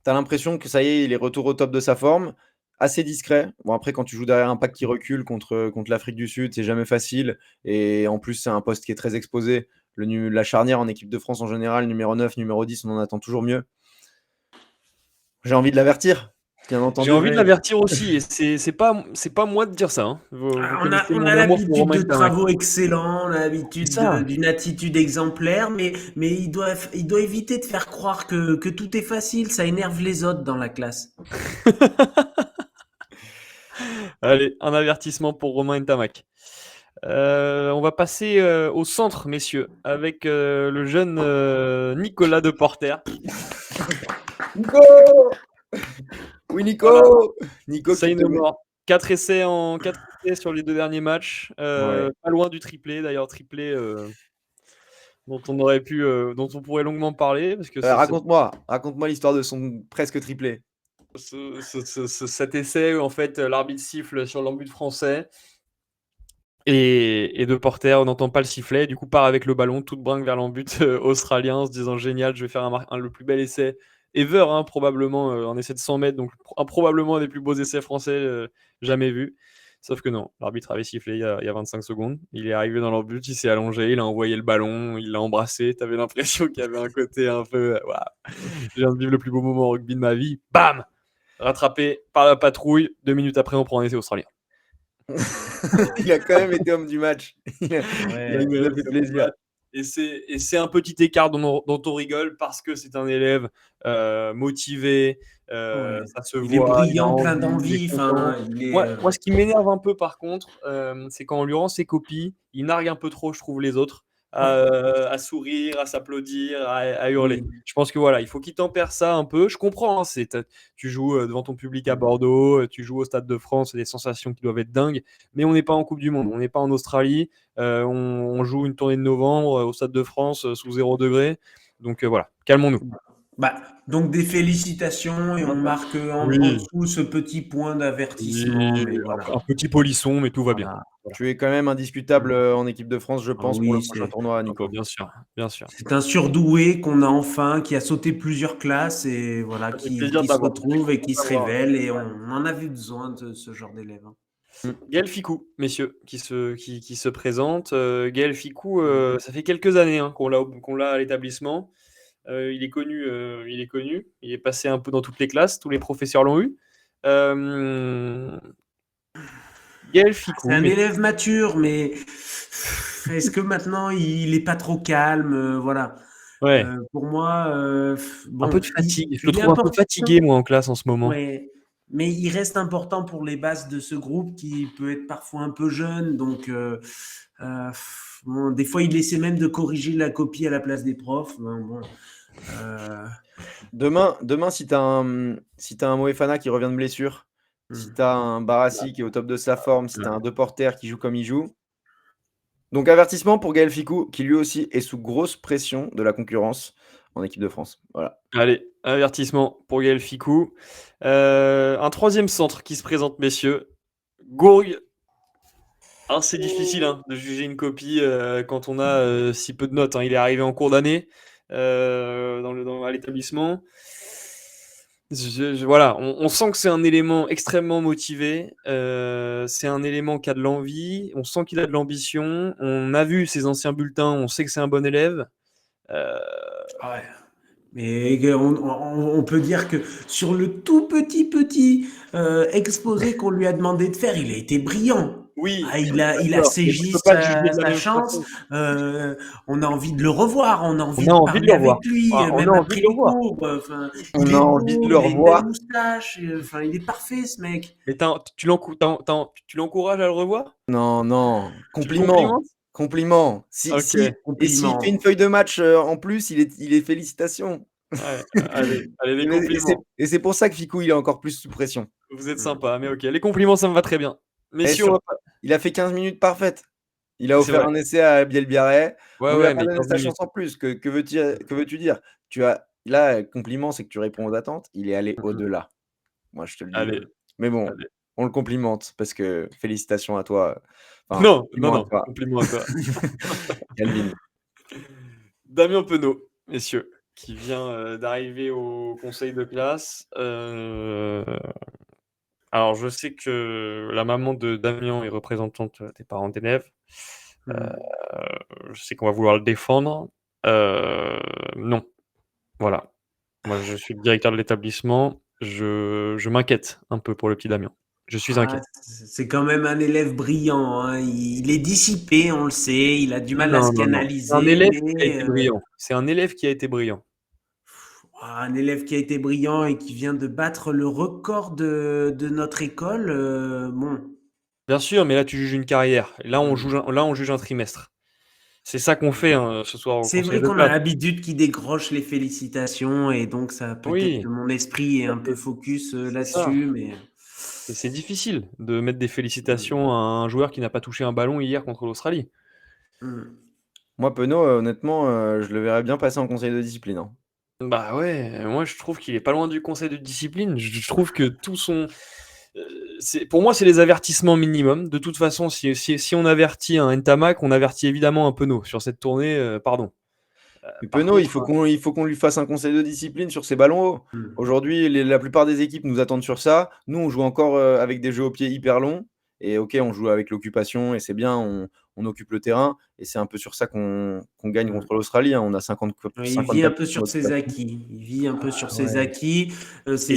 Speaker 3: Tu as l'impression que ça y est, il est retour au top de sa forme. Assez discret. Bon, après, quand tu joues derrière un pack qui recule contre l'Afrique du Sud, c'est jamais facile. Et en plus, c'est un poste qui est très exposé. la charnière en équipe de France en général, numéro 9, numéro 10, on en attend toujours mieux. J'ai envie de l'avertir, bien entendu.
Speaker 1: J'ai envie de
Speaker 4: Ouais.
Speaker 1: l'avertir aussi, et c'est pas moi de dire ça. Hein. Vous connaissez
Speaker 4: On
Speaker 1: mon
Speaker 4: a
Speaker 1: amour pour
Speaker 4: l'habitude
Speaker 1: Romain
Speaker 4: de
Speaker 1: Ntamak.
Speaker 4: travaux excellents, on a
Speaker 1: C'est
Speaker 4: l'habitude
Speaker 1: ça.
Speaker 4: d'une attitude exemplaire, mais il doit éviter de faire croire que tout est facile, ça énerve les autres dans la classe.
Speaker 1: Allez, un avertissement pour Romain Ntamak. On va passer au centre, messieurs, avec le jeune Nicolas Deporter.
Speaker 3: Nico. Oui, Nico.
Speaker 1: Voilà,
Speaker 3: Nico qui
Speaker 1: say
Speaker 3: te
Speaker 1: no
Speaker 3: met.
Speaker 1: more. 4 essais sur les 2 derniers matchs.
Speaker 3: Ouais.
Speaker 1: Pas loin du triplé, d'ailleurs, triplé dont on pourrait longuement parler, parce que
Speaker 3: Raconte-moi l'histoire de son presque triplé.
Speaker 1: cet essai où en fait l'arbitre siffle sur l'embut français. Et Deporter, on n'entend pas le sifflet, du coup part avec le ballon, toute brinque vers l'embut australien, en se disant génial, je vais faire le plus bel essai ever, hein, probablement un essai de 100 mètres, donc probablement un des plus beaux essais français jamais vus. Sauf que non, l'arbitre avait sifflé il y a 25 secondes, il est arrivé dans l'embut, il s'est allongé, il a envoyé le ballon, il l'a embrassé, t'avais l'impression qu'il y avait un côté un peu, waouh, je viens de vivre le plus beau moment au rugby de ma vie, bam, rattrapé par la patrouille, 2 minutes après on prend un essai australien.
Speaker 3: Il a quand même été homme du match.
Speaker 4: Ouais.
Speaker 3: Il nous a fait plaisir.
Speaker 1: Et c'est un petit écart dont on rigole parce que c'est un élève motivé,
Speaker 4: Ouais.
Speaker 1: ça se
Speaker 4: Il est
Speaker 1: voit, il a
Speaker 4: brillant, plein
Speaker 1: envie, il est
Speaker 4: d'envie,
Speaker 1: content.
Speaker 4: enfin, il est,
Speaker 1: Moi, ce qui m'énerve un peu par contre, c'est quand on lui rend ses copies, il nargue un peu trop, je trouve, les autres, à sourire, à s'applaudir, à hurler.
Speaker 4: oui.
Speaker 1: Je pense que voilà, il faut qu'il tempère ça un peu. Je comprends, hein, tu joues devant ton public à Bordeaux, tu joues au Stade de France, c'est des sensations qui doivent être dingues, mais on n'est pas en Coupe du Monde, on n'est pas en Australie, on joue une tournée de novembre au Stade de France sous 0 degré. Donc voilà, calmons-nous.
Speaker 4: Bah, donc des félicitations et on marque en
Speaker 1: Oui,
Speaker 4: dessous ce petit point d'avertissement,
Speaker 1: oui,
Speaker 4: mais voilà.
Speaker 1: un petit polisson, mais tout va bien.
Speaker 4: Voilà.
Speaker 1: Voilà.
Speaker 3: Tu es quand même indiscutable en équipe de France, je
Speaker 4: Ah
Speaker 3: pense, pour le
Speaker 4: oui,
Speaker 3: prochain tournoi,
Speaker 1: Ah bah,
Speaker 3: Nico.
Speaker 1: bien sûr, bien sûr.
Speaker 4: c'est un surdoué qu'on a enfin, qui a sauté plusieurs classes et voilà,
Speaker 1: Ça fait plaisir
Speaker 4: qui se
Speaker 1: d'avoir.
Speaker 4: retrouve et qui se
Speaker 1: d'avoir-
Speaker 4: révèle et on en avait besoin de ce genre d'élève. Hein.
Speaker 1: Gaël Ficou, messieurs, qui se présente. Gaël Ficou, ça fait quelques années hein, qu'on l'a à l'établissement. Il est connu, il est connu. Il est passé un peu dans toutes les classes, tous les professeurs l'ont eu. Gaël
Speaker 4: C'est
Speaker 1: Ficou,
Speaker 4: un
Speaker 1: mais
Speaker 4: élève mature, mais est-ce que maintenant il est pas trop calme, voilà.
Speaker 1: ouais,
Speaker 4: Pour moi,
Speaker 1: un peu
Speaker 4: bon,
Speaker 1: de fatigue. Je le
Speaker 4: il est
Speaker 1: trouve un peu
Speaker 4: important.
Speaker 1: fatigué, moi, en classe en ce moment.
Speaker 4: Ouais, mais il reste important pour les bases de ce groupe qui peut être parfois un peu jeune. Donc, bon, des fois, il essaie même de corriger la copie à la place des profs. Bon, euh,
Speaker 3: Demain, si t'as un Moefana qui revient de blessure, si
Speaker 4: hmm.
Speaker 3: t'as un Barassi qui est au top de sa forme, si t'as un Deporter qui joue comme il joue. Donc avertissement pour Gaël Ficou, qui lui aussi est sous grosse pression de la concurrence en équipe de France. Voilà.
Speaker 1: Allez, avertissement pour Gaël Ficou. Un troisième centre qui se présente, messieurs. Gourgue. Ah, c'est difficile hein, de juger une copie quand on a si peu de notes. Hein. Il est arrivé en cours d'année à l'établissement. Voilà, on sent que c'est un élément extrêmement motivé. C'est un élément qui a de l'envie. On sent qu'il a de l'ambition. On a vu ses anciens bulletins. On sait que c'est un bon élève. Euh,
Speaker 4: Ouais. Mais on peut dire que sur le tout petit exposé qu'on lui a demandé de faire, il a été brillant.
Speaker 1: oui,
Speaker 4: Ah,
Speaker 1: je suis
Speaker 4: il a
Speaker 1: d'accord. Mais tu
Speaker 4: saisi
Speaker 1: peux pas le juger de la
Speaker 4: sa
Speaker 1: même
Speaker 4: chance.
Speaker 1: façon.
Speaker 4: On a envie de le revoir, on a envie
Speaker 1: On a
Speaker 4: de
Speaker 1: envie de
Speaker 4: parler
Speaker 1: le revoir.
Speaker 4: avec lui,
Speaker 1: Ah, on a
Speaker 4: même
Speaker 1: envie
Speaker 4: après
Speaker 1: de le
Speaker 4: les
Speaker 1: revoir.
Speaker 4: cours. Enfin,
Speaker 3: On
Speaker 4: il
Speaker 3: a
Speaker 4: est
Speaker 3: envie de
Speaker 4: beau,
Speaker 3: le
Speaker 4: il a une belle
Speaker 3: revoir.
Speaker 4: moustache. Enfin, il est parfait, ce mec.
Speaker 1: Mais tu l'encourages à le revoir?
Speaker 3: Non, non.
Speaker 1: Tu le
Speaker 3: Compliment.
Speaker 1: complimentes?
Speaker 3: Compliment.
Speaker 1: Ok.
Speaker 3: Et s'il fait une
Speaker 4: Compliment.
Speaker 3: feuille de match en plus, il est félicitations.
Speaker 1: Ouais, allez, les
Speaker 3: Et
Speaker 1: compliments.
Speaker 3: c'est pour ça que Ficou, il est encore plus sous pression.
Speaker 1: Vous êtes
Speaker 4: Mm.
Speaker 1: sympa, mais ok. Les compliments, ça me va très bien.
Speaker 3: Et
Speaker 1: Messieurs, on va pas.
Speaker 3: il a fait 15 minutes parfaites. Il a
Speaker 1: C'est
Speaker 3: offert
Speaker 1: vrai.
Speaker 3: un essai à Biel Biarret.
Speaker 1: Ouais,
Speaker 3: On lui a
Speaker 1: ouais,
Speaker 3: pas
Speaker 1: mais
Speaker 3: donné
Speaker 1: 15
Speaker 3: sa chance
Speaker 1: minutes.
Speaker 3: en plus. Que veux-tu dire? Là, compliment, c'est que tu réponds aux attentes. Il est allé
Speaker 1: Mhm.
Speaker 3: au-delà. Moi, je te le dis.
Speaker 1: Allez,
Speaker 3: Mais bon,
Speaker 1: allez.
Speaker 3: on le complimente parce que félicitations à toi. Enfin,
Speaker 1: Non, non,
Speaker 3: compliment à
Speaker 1: non.
Speaker 3: toi,
Speaker 1: Compliment à toi.
Speaker 3: Calvin.
Speaker 1: Damien Penaud, messieurs, qui vient d'arriver au conseil de classe. Alors, je sais que la maman de Damien est représentante des parents d'élèves.
Speaker 4: Mm.
Speaker 1: je sais qu'on va vouloir le défendre. Non, voilà. Moi, je suis le directeur de l'établissement. Je m'inquiète un peu pour le petit Damien. Je suis inquiet.
Speaker 4: C'est quand même un élève brillant, hein. Il est dissipé, on le sait, il a du mal à
Speaker 1: Non,
Speaker 4: se
Speaker 1: non, non. C'est un
Speaker 4: canaliser,
Speaker 1: élève qui a
Speaker 4: mais
Speaker 1: été brillant. C'est un élève qui a été brillant.
Speaker 4: un élève qui a été brillant et qui vient de battre le record de notre école, bon.
Speaker 1: Bien sûr, mais là, tu juges une carrière. Là, on juge un trimestre. C'est ça qu'on fait ce soir au
Speaker 4: C'est
Speaker 1: conseil
Speaker 4: vrai
Speaker 1: de
Speaker 4: qu'on a
Speaker 1: classe.
Speaker 4: l'habitude qu'il décroche les félicitations et donc ça peut-être
Speaker 1: Oui,
Speaker 4: que mon esprit est
Speaker 1: tout à
Speaker 4: un peu
Speaker 1: fait.
Speaker 4: focus
Speaker 1: C'est ça.
Speaker 4: là-dessus, mais
Speaker 1: Et c'est difficile de mettre des
Speaker 4: mmh,
Speaker 1: félicitations à un joueur qui n'a pas touché un ballon hier contre l'Australie.
Speaker 4: mmh.
Speaker 3: Moi, Penaud, honnêtement, je le verrais bien passer en conseil de discipline, hein.
Speaker 1: Bah ouais, moi je trouve qu'il est pas loin du conseil de discipline. Je trouve que tout son, pour moi, c'est les avertissements minimum. De toute façon, si on avertit un Ntamak, on avertit évidemment un Penaud sur cette tournée. Pardon.
Speaker 3: Mais
Speaker 1: Par
Speaker 3: Penaud,
Speaker 1: contre,
Speaker 3: il faut qu'on lui fasse un conseil de discipline sur ses ballons hauts.
Speaker 4: Mmh.
Speaker 3: Aujourd'hui, la plupart des équipes nous attendent sur ça. Nous, on joue encore avec des jeux au pied hyper longs. Et ok, on joue avec l'occupation et c'est bien, on occupe le terrain. Et c'est un peu sur ça qu'on gagne
Speaker 4: Mmh.
Speaker 3: contre l'Australie, hein. On a 50,
Speaker 4: Ouais, il vit un
Speaker 3: 54%
Speaker 4: peu
Speaker 3: de
Speaker 4: sur ses
Speaker 3: occupation.
Speaker 4: acquis. Il vit un peu sur ses
Speaker 3: Ouais.
Speaker 1: et il y
Speaker 4: acquis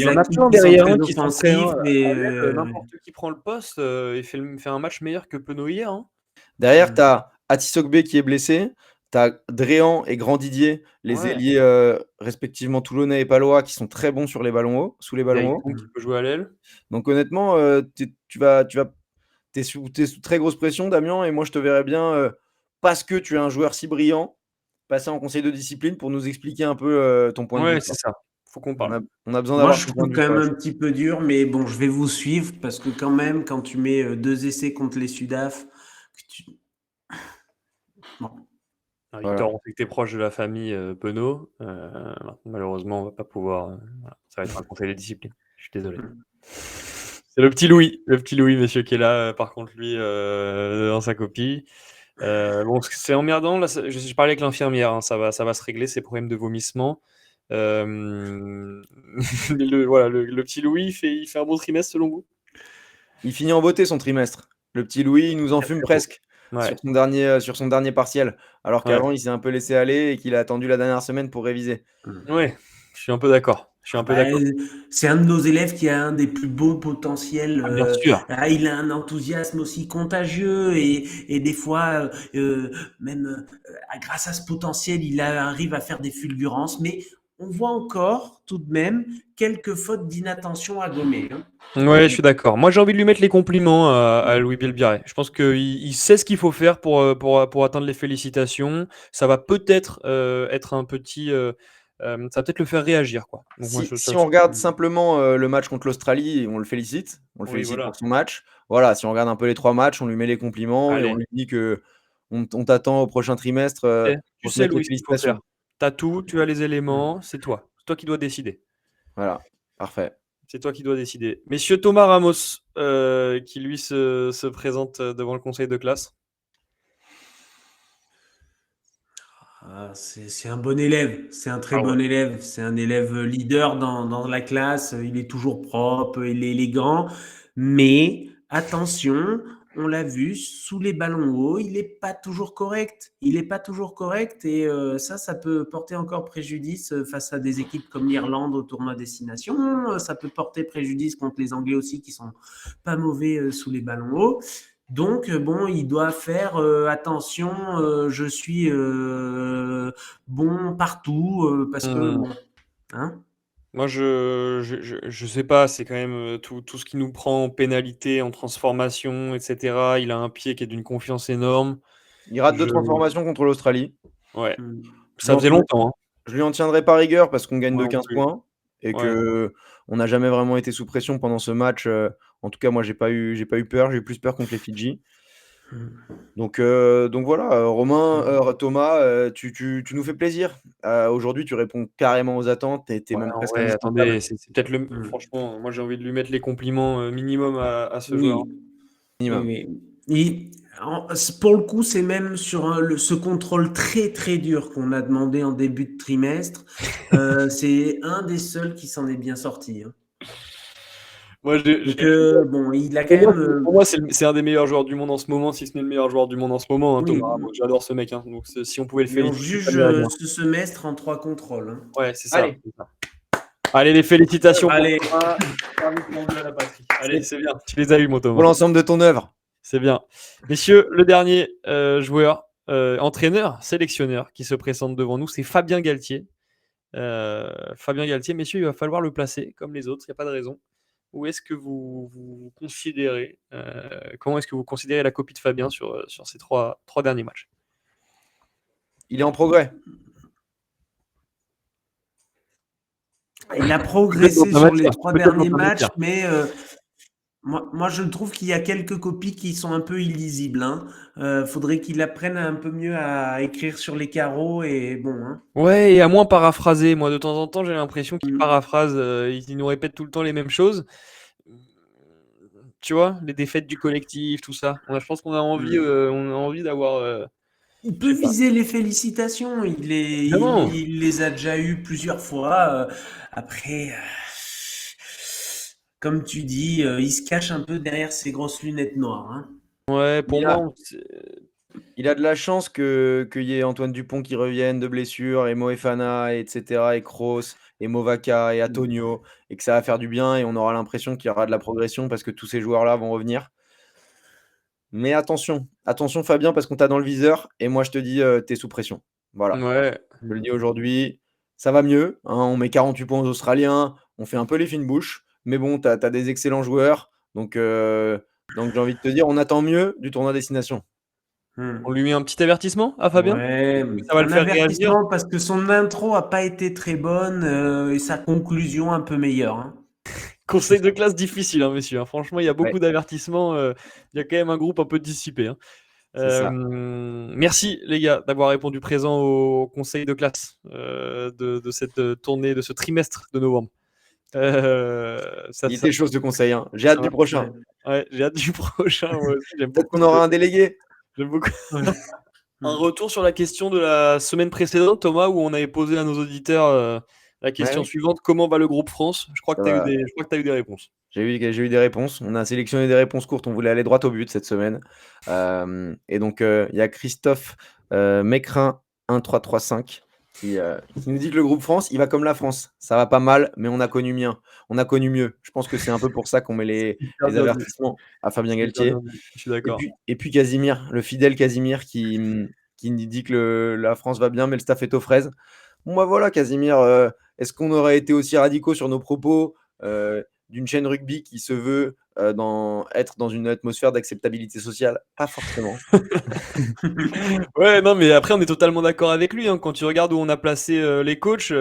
Speaker 1: en a plein
Speaker 4: qui sont
Speaker 1: derrière
Speaker 4: très
Speaker 1: qui sont prêts,
Speaker 4: offensifs,
Speaker 1: hein.
Speaker 4: mais
Speaker 1: À l'aile, n'importe qui prend le poste et fait un match meilleur que Penaud hier, hein.
Speaker 3: Derrière, tu
Speaker 4: mmh,
Speaker 3: as Atisogbe qui est blessé. Tu as Dréan et Grand Didier, les
Speaker 1: Ouais.
Speaker 3: ailiers respectivement toulonnais et palois, qui sont très bons sur les ballons hauts, sous les ballons hauts.
Speaker 1: Gaëton qui peut jouer à l'aile.
Speaker 3: Donc honnêtement, t'es sous très grosse pression, Damien, et moi je te verrais bien, parce que tu es un joueur si brillant, passer en conseil de discipline pour nous expliquer un peu ton point de vue,
Speaker 1: Ouais,
Speaker 3: quoi.
Speaker 1: c'est ça. Faut qu'on
Speaker 3: On
Speaker 1: parle.
Speaker 3: a, on a besoin
Speaker 4: moi,
Speaker 3: d'avoir
Speaker 4: je
Speaker 3: ton point
Speaker 4: trouve
Speaker 3: de vue
Speaker 4: quand
Speaker 3: sur
Speaker 4: même
Speaker 3: la
Speaker 4: un
Speaker 3: chose.
Speaker 4: petit peu dur, mais bon, je vais vous suivre parce que quand même, quand tu mets 2 essais contre les Sudaf, que tu bon,
Speaker 1: Ah,
Speaker 3: Voilà.
Speaker 1: Victor, on sait que tu es proche de la famille Penaud. Malheureusement, on va pas pouvoir. Voilà. Ça va être un conseil de discipline. Je suis désolé.
Speaker 4: mmh,
Speaker 1: C'est le petit Louis, monsieur, qui est là, par contre, lui, dans sa copie. Bon, c'est emmerdant. Là, je parlais avec l'infirmière, hein, ça va se régler, ces problèmes de vomissement. Voilà, le petit Louis, il fait un bon trimestre selon vous?
Speaker 3: Il finit en beauté son trimestre. Le petit Louis, il nous
Speaker 1: Très
Speaker 3: enfume
Speaker 1: très beau.
Speaker 3: presque
Speaker 1: Ouais,
Speaker 3: sur son dernier partiel, alors
Speaker 1: ouais,
Speaker 3: qu'avant il s'est un peu laissé aller et qu'il a attendu la dernière semaine pour réviser.
Speaker 4: mmh.
Speaker 1: ouais, je suis un peu d'accord. Je suis un peu
Speaker 4: Bah,
Speaker 1: d'accord.
Speaker 4: c'est un de nos élèves qui a un des plus beaux potentiels.
Speaker 1: Ah, bien sûr.
Speaker 4: Il a un enthousiasme aussi contagieux et des fois, même grâce à ce potentiel, arrive à faire des fulgurances. Mais on voit encore tout de même quelques fautes d'inattention à gommer, hein.
Speaker 1: Ouais, je suis d'accord. Moi, j'ai envie de lui mettre les compliments à Louis Bielbiarré. Je pense qu'il sait ce qu'il faut faire pour atteindre les félicitations. Ça va peut-être être un petit. Ça va peut-être le faire réagir, quoi. Donc, moi,
Speaker 3: Si on regarde
Speaker 4: Mm.
Speaker 3: simplement le match contre l'Australie, on le félicite. On le
Speaker 1: oui,
Speaker 3: félicite
Speaker 1: voilà.
Speaker 3: pour son match. Voilà, si on regarde un peu les 3 matchs, on lui met les compliments et on
Speaker 1: Allez,
Speaker 3: lui dit que on t'attend au prochain trimestre
Speaker 1: tu
Speaker 3: pour te
Speaker 1: sais,
Speaker 3: mettre les
Speaker 1: Louis, ce qu'il faut faire.
Speaker 3: félicitations.
Speaker 1: T'as tout, tu as les
Speaker 4: Mm.
Speaker 1: éléments, c'est toi. C'est toi qui dois décider.
Speaker 3: Voilà, parfait.
Speaker 1: C'est toi qui dois décider. Messieurs Thomas Ramos, qui lui se présente devant le conseil de classe.
Speaker 4: C'est un bon élève, c'est un très
Speaker 1: Ah ouais.
Speaker 4: bon élève, c'est un élève leader dans la classe, il est toujours propre, il est élégant, mais attention, on l'a vu, sous les ballons hauts, il n'est pas toujours correct. Il n'est pas toujours correct et ça peut porter encore préjudice face à des équipes comme l'Irlande au tournoi Destination. Ça peut porter préjudice contre les Anglais aussi qui sont pas mauvais sous les ballons hauts. Donc, bon, il doit faire attention, je suis bon partout, parce que,
Speaker 1: Hmm.
Speaker 4: bon, hein.
Speaker 1: Moi, je sais pas, c'est quand même tout ce qui nous prend en pénalité, en transformation, etc. Il a un pied qui est d'une confiance énorme.
Speaker 3: Il rate 2
Speaker 1: Je...
Speaker 3: transformations contre l'Australie.
Speaker 1: Ouais,
Speaker 4: Mm.
Speaker 1: ça faisait longtemps, hein.
Speaker 3: Je lui en tiendrai pas rigueur parce qu'on gagne
Speaker 1: Moi
Speaker 3: de
Speaker 1: non
Speaker 3: 15
Speaker 1: plus.
Speaker 3: points et
Speaker 1: Ouais.
Speaker 3: que on n'a jamais vraiment été sous pression pendant ce match. En tout cas, moi, j'ai pas eu peur. J'ai eu plus peur contre les Fidji.
Speaker 4: Mm.
Speaker 3: Donc voilà, Romain,
Speaker 4: Mm.
Speaker 3: Thomas, tu nous fais plaisir. Aujourd'hui, tu réponds carrément aux attentes. Tu es
Speaker 1: Ouais,
Speaker 3: même
Speaker 1: en
Speaker 3: presque
Speaker 1: vrai,
Speaker 3: indispensable.
Speaker 1: attendez, c'est peut-être le.
Speaker 4: Mm.
Speaker 1: Franchement, moi j'ai envie de lui mettre les compliments minimum à ce joueur, hein.
Speaker 4: Oui, oui,
Speaker 3: Minimum.
Speaker 4: oui. Pour le coup, c'est même sur ce contrôle très très dur qu'on a demandé en début de trimestre. C'est un des seuls qui s'en est bien sorti, hein.
Speaker 1: Moi,
Speaker 4: Bon, il a quand même.
Speaker 1: pour moi, c'est un des meilleurs joueurs du monde en ce moment, si ce n'est le meilleur joueur du monde en ce moment, hein,
Speaker 4: Oui,
Speaker 1: Thomas. Moi, j'adore ce mec, hein. Donc, si on pouvait le
Speaker 4: mais on
Speaker 1: féliciter, ça
Speaker 4: juge
Speaker 1: m'irait bien.
Speaker 4: ce semestre en 3 contrôles, hein.
Speaker 1: Ouais, c'est ça.
Speaker 3: Allez.
Speaker 1: c'est ça. Allez, les félicitations pour
Speaker 4: Allez.
Speaker 1: Thomas. Service rendu à la patrie. Allez, c'est bien. Tu les as eu, mon
Speaker 3: Pour
Speaker 1: Thomas.
Speaker 3: l'ensemble de ton œuvre.
Speaker 1: C'est bien. Messieurs, le dernier joueur, entraîneur, sélectionneur qui se présente devant nous, c'est Fabien Galtier. Fabien Galtier, messieurs, il va falloir le placer comme les autres, il n'y a pas de raison. Où est-ce que vous considérez, comment est-ce que vous considérez la copie de Fabien sur ces trois derniers matchs?
Speaker 3: Il est en progrès.
Speaker 4: Il a progressé sur les 3 derniers matchs, mais moi, je trouve qu'il y a quelques copies qui sont un peu illisibles, hein. Faudrait qu'il apprenne un peu mieux à écrire sur les carreaux et bon, hein.
Speaker 1: Ouais, et à moins paraphraser. Moi, de temps en temps, j'ai l'impression qu'il
Speaker 4: Mmh.
Speaker 1: paraphrase, il nous répète tout le temps les mêmes choses. Tu vois, les défaites du collectif, tout ça. Je pense qu'on a envie d'avoir.
Speaker 4: Il peut viser les félicitations,
Speaker 1: Évidemment.
Speaker 4: il les a déjà eues plusieurs fois. Après, comme tu dis, il se cache un peu derrière ses grosses lunettes noires, hein.
Speaker 1: Ouais, pour
Speaker 3: Il a-
Speaker 1: moi,
Speaker 3: Il a de la chance qu'il y ait Antoine Dupont qui revienne de blessure, et Moefana, etc., et Kroos, et Movaca, et Antonio, et que ça va faire du bien, et on aura l'impression qu'il y aura de la progression parce que tous ces joueurs-là vont revenir. Mais attention Fabien, parce qu'on t'a dans le viseur, et moi je te dis, t'es sous pression. Voilà,
Speaker 1: ouais.
Speaker 3: je le dis aujourd'hui, ça va mieux, hein, on met 48 points aux Australiens, on fait un peu les fines bouches, mais bon, t'as des excellents joueurs, donc j'ai envie de te dire, on attend mieux du tournoi destination.
Speaker 1: On lui met un petit avertissement à Fabien?
Speaker 4: Ouais,
Speaker 1: Ça va
Speaker 4: un
Speaker 1: le faire réagir?
Speaker 4: avertissement parce que son intro a pas été très bonne et sa conclusion un peu meilleure, hein.
Speaker 1: Conseil de classe difficile, hein, messieurs, hein. Franchement, il y a beaucoup
Speaker 3: Ouais.
Speaker 1: d'avertissements. Il y a quand même un groupe un peu dissipé, hein.
Speaker 3: C'est ça.
Speaker 1: Merci les gars d'avoir répondu présent au conseil de classe de cette tournée, de ce trimestre de novembre.
Speaker 3: Il était chaud ce conseil, hein. J'ai hâte du prochain.
Speaker 1: Ouais, j'ai hâte du prochain. Moi aussi, j'aime
Speaker 3: Peut-être
Speaker 1: beaucoup.
Speaker 3: qu'on aura un délégué.
Speaker 1: J'aime beaucoup.
Speaker 4: Ouais.
Speaker 1: Un retour sur la question de la semaine précédente, Thomas, où on avait posé à nos auditeurs la question
Speaker 3: Ouais.
Speaker 1: suivante: comment va le groupe France? Je crois que tu as eu des réponses.
Speaker 3: J'ai eu des réponses. On a sélectionné des réponses courtes. On voulait aller droit au but cette semaine. Et donc, il y a Christophe Mécrin 1335 qui nous dit que le groupe France, il va comme la France. Ça va pas mal, mais on a connu mieux. Je pense que c'est un peu pour ça qu'on met les avertissements à Fabien Galtier.
Speaker 1: Je suis d'accord.
Speaker 3: Et puis Casimir, le fidèle Casimir qui dit que la France va bien, mais le staff est aux fraises. Bon, bah voilà, Casimir, est-ce qu'on aurait été aussi radicaux sur nos propos d'une chaîne rugby qui se veut être dans une atmosphère d'acceptabilité sociale? Pas forcément.
Speaker 1: Ouais, non, mais après, on est totalement d'accord avec lui, hein. Quand tu regardes où on a placé les coachs,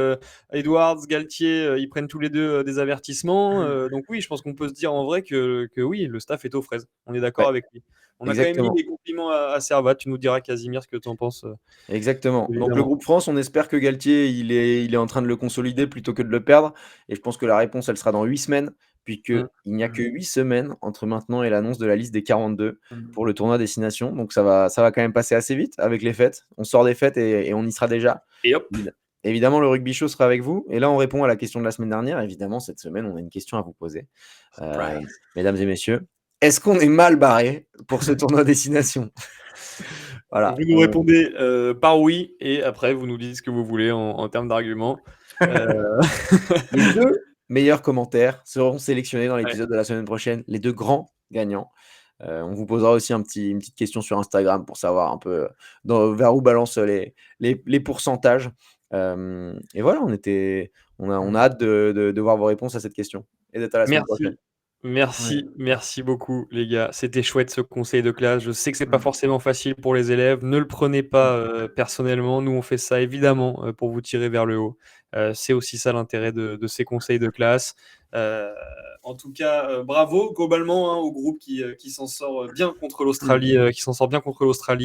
Speaker 1: Edwards, Galtier, ils prennent tous les deux des avertissements. Donc oui, je pense qu'on peut se dire en vrai que oui, le staff est aux fraises. On est d'accord
Speaker 3: Ouais,
Speaker 1: avec lui. On a quand même
Speaker 3: exactement.
Speaker 1: mis des compliments à Servat. Tu nous diras, Casimir, ce que tu en penses.
Speaker 3: Exactement. Donc le
Speaker 1: Évidemment.
Speaker 3: groupe France, on espère que Galtier, il est en train de le consolider plutôt que de le perdre. Et je pense que la réponse, elle sera dans 8 semaines, puisqu'il n'y a que 8 semaines entre maintenant et l'annonce de la liste des 42 pour le tournoi Destination. Donc ça va quand même passer assez vite avec les fêtes. On sort des fêtes et on y sera déjà.
Speaker 1: Et hop.
Speaker 3: Évidemment, le Rugby Show sera avec vous. Et là, on répond à la question de la semaine dernière. Évidemment, cette semaine, on a une question à vous poser. Mesdames et messieurs, est-ce qu'on est mal barré pour ce tournoi Destination? Voilà.
Speaker 1: Vous nous répondez par oui, et après, vous nous dites ce que vous voulez en termes d'arguments.
Speaker 3: Les 2 meilleurs commentaires seront sélectionnés dans l'épisode de la semaine prochaine. Les 2 grands gagnants. On vous posera aussi une petite question sur Instagram pour savoir un peu vers où balancent les pourcentages. Et voilà, on a hâte de voir vos réponses à cette question et d'être à la semaine prochaine.
Speaker 1: Merci beaucoup les gars. C'était chouette ce conseil de classe. Je sais que c'est pas forcément facile pour les élèves. Ne le prenez pas personnellement. Nous on fait ça évidemment pour vous tirer vers le haut. C'est aussi ça l'intérêt de ces conseils de classe. En tout cas, bravo globalement au groupe qui s'en sort bien contre l'Australie,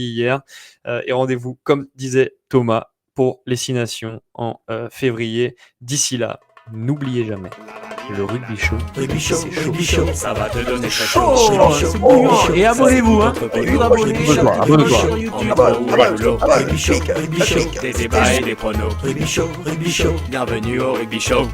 Speaker 1: hier. Et rendez-vous, comme disait Thomas, pour les 6 nations en février. D'ici là, n'oubliez jamais. Le Rugby Show,
Speaker 2: Rugby Show, ça va te donner très chaud.
Speaker 4: C'est bouillant. Et abonnez-vous, hein.
Speaker 3: Abonne-toi.
Speaker 4: Sur YouTube.
Speaker 2: Rugby Show, des débats et des pronos. Rugby Show, bienvenue au Rugby Show.